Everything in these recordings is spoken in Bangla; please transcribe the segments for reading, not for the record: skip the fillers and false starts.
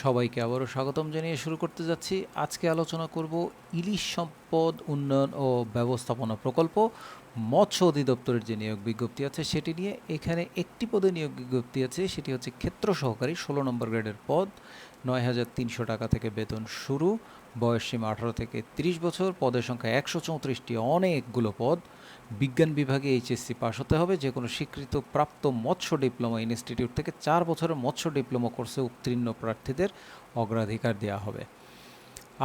সবাইকে আবারও স্বাগতম জানিয়ে শুরু করতে যাচ্ছি। আজকে আলোচনা করব ইলিশ সম্পদ উন্নয়ন ও ব্যবস্থাপনা প্রকল্প মৎস্য অধিদপ্তরের যে নিয়োগ বিজ্ঞপ্তি আছে সেটি নিয়ে। এখানে একটি পদে নিয়োগ বিজ্ঞপ্তি আছে, সেটি হচ্ছে ক্ষেত্র সহকারী 16 নম্বর গ্রেডের পদ। 9,300 টাকা থেকে বেতন শুরু। বয়সসীমা 18 থেকে 30 বছর। পদের সংখ্যা 134টি, অনেকগুলো পদ। বিজ্ঞান বিভাগে এইচএসসি পাস হতে হবে। যে কোনো স্বীকৃত প্রাপ্ত মৎস্য ডিপ্লোমা ইনস্টিটিউট থেকে 4 বছরের মৎস্য ডিপ্লোমা কোর্সে উত্তীর্ণ প্রার্থীদের অগ্রাধিকার দেওয়া হবে।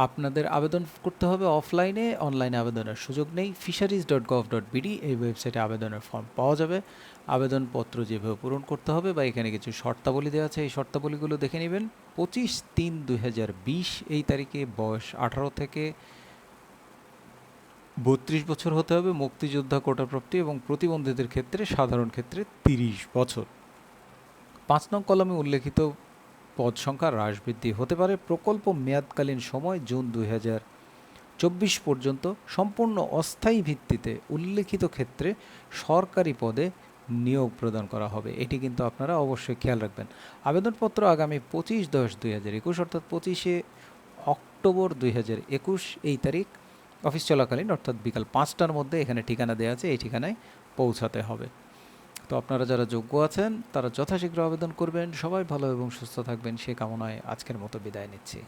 আপনাদের আবেদন করতে হবে অফলাইনে, অনলাইনে আবেদনের সুযোগ নেই। fisheries.gov.bd এই ওয়েবসাইটে আবেদনের ফর্ম পাওয়া যাবে। আবেদনপত্র যেভাবে পূরণ করতে হবে বা এখানে কিছু শর্তাবলী দেওয়া আছে, এই শর্তাবলীগুলো দেখে নেবেন। 25/3/2020 এই তারিখে বয়স 18 থেকে 32 বছর হতে হবে। মুক্তিযোদ্ধা কোটাপ্রাপ্তি এবং প্রতিবন্ধীদের ক্ষেত্রে সাধারণ ক্ষেত্রে 30 বছর। 5 নং কলামে উল্লেখিত পদ সংখ্যা হ্রাস বৃদ্ধি হতে পারে। প্রকল্প মেয়াদকালীন সময় জুন 2024 পর্যন্ত। সম্পূর্ণ অস্থায়ী ভিত্তিতে উল্লেখিত ক্ষেত্রে সরকারি পদে নিয়োগ প্রদান করা হবে। এটি কিন্তু আপনারা অবশ্যই খেয়াল রাখবেন। আবেদনপত্র আগামী 25/10/2021 অর্থাৎ 25শে অক্টোবর 2021 এই তারিখ অফিস চলাকালীন অর্থাৎ বিকাল 5টার মধ্যে এখানে ঠিকানা দেওয়া আছে, এই ঠিকানায় পৌঁছাতে হবে। তো আপনারা যারা যোগ্য আছেন তারা যথাশীঘ্র আবেদন করবেন। সবাই ভালো এবং সুস্থ থাকবেন সে কামনায় আজকের মতো বিদায় নিচ্ছি।